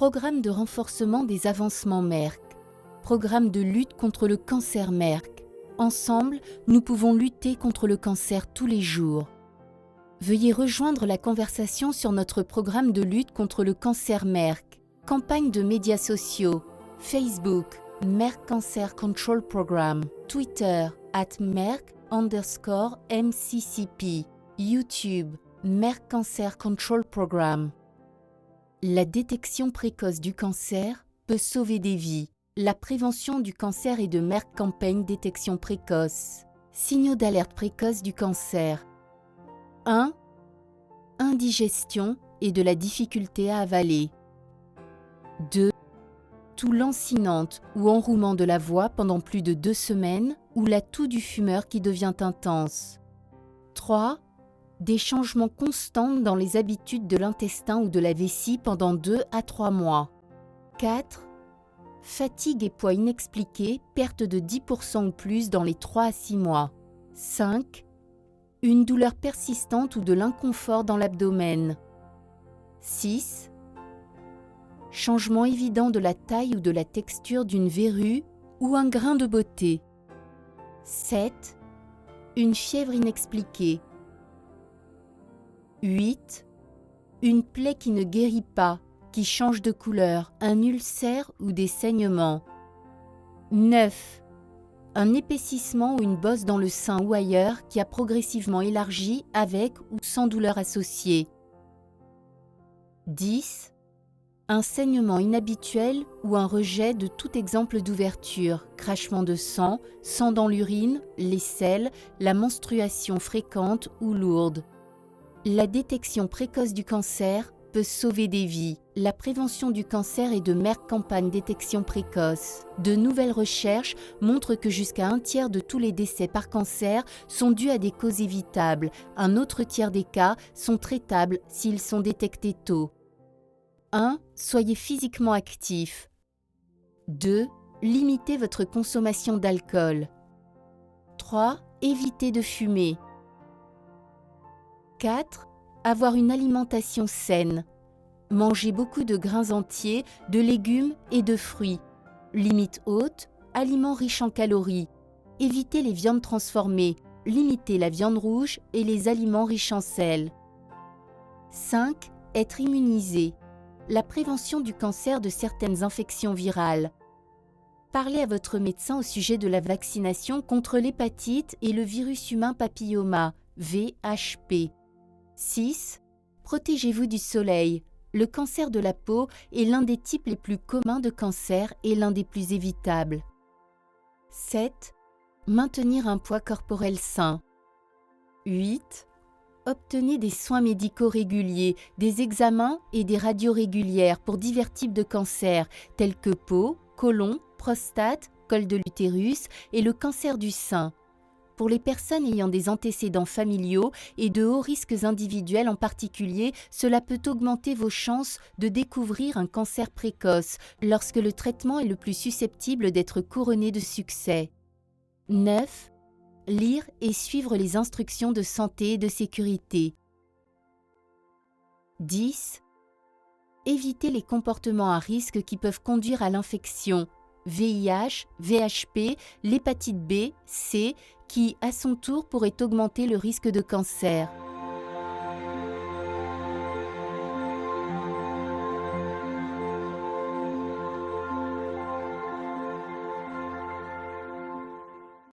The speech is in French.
Programme de renforcement des avancements Merck. Programme de lutte contre le cancer Merck. Ensemble, nous pouvons lutter contre le cancer tous les jours. Veuillez rejoindre la conversation sur notre programme de lutte contre le cancer Merck. Campagne de médias sociaux, Facebook, Merck Cancer Control Program, Twitter, @Merck_MCCP, YouTube, Merck Cancer Control Program. La détection précoce du cancer peut sauver des vies. La prévention du cancer et de Merck Campagne Détection précoce. Signaux d'alerte précoce du cancer. 1. Indigestion et de la difficulté à avaler. 2. Toux lancinante ou enrouement de la voix pendant plus de 2 semaines ou la toux du fumeur qui devient intense. 3. Des changements constants dans les habitudes de l'intestin ou de la vessie pendant 2 à 3 mois. 4. Fatigue et poids inexpliqués, perte de 10% ou plus dans les 3 à 6 mois. 5. Une douleur persistante ou de l'inconfort dans l'abdomen. 6. Changement évident de la taille ou de la texture d'une verrue ou un grain de beauté. 7. Une fièvre inexpliquée. 8. Une plaie qui ne guérit pas, qui change de couleur, un ulcère ou des saignements. 9. Un épaississement ou une bosse dans le sein ou ailleurs qui a progressivement élargi avec ou sans douleur associée. 10. Un saignement inhabituel ou un rejet de tout exemple d'ouverture, crachement de sang, sang dans l'urine, les selles, la menstruation fréquente ou lourde. La détection précoce du cancer peut sauver des vies. La prévention du cancer et de Merck Campagne Détection précoce. De nouvelles recherches montrent que jusqu'à 1/3 de tous les décès par cancer sont dus à des causes évitables. Un autre tiers des cas sont traitables s'ils sont détectés tôt. 1. Soyez physiquement actif. 2. Limitez votre consommation d'alcool. 3. Évitez de fumer. 4. Avoir une alimentation saine. Mangez beaucoup de grains entiers, de légumes et de fruits. Limite haute, aliments riches en calories. Évitez les viandes transformées. Limitez la viande rouge et les aliments riches en sel. 5. Être immunisé. La prévention du cancer de certaines infections virales. Parlez à votre médecin au sujet de la vaccination contre l'hépatite et le virus humain papilloma, VHP. 6. Protégez-vous du soleil. Le cancer de la peau est l'un des types les plus communs de cancer et l'un des plus évitables. 7. Maintenir un poids corporel sain. 8. Obtenez des soins médicaux réguliers, des examens et des radios régulières pour divers types de cancers tels que peau, côlon, prostate, col de l'utérus et le cancer du sein. Pour les personnes ayant des antécédents familiaux et de hauts risques individuels en particulier, cela peut augmenter vos chances de découvrir un cancer précoce lorsque le traitement est le plus susceptible d'être couronné de succès. 9. Lire et suivre les instructions de santé et de sécurité. 10. Éviter les comportements à risque qui peuvent conduire à l'infection, VIH, VHP, l'hépatite B, C, qui, à son tour, pourrait augmenter le risque de cancer.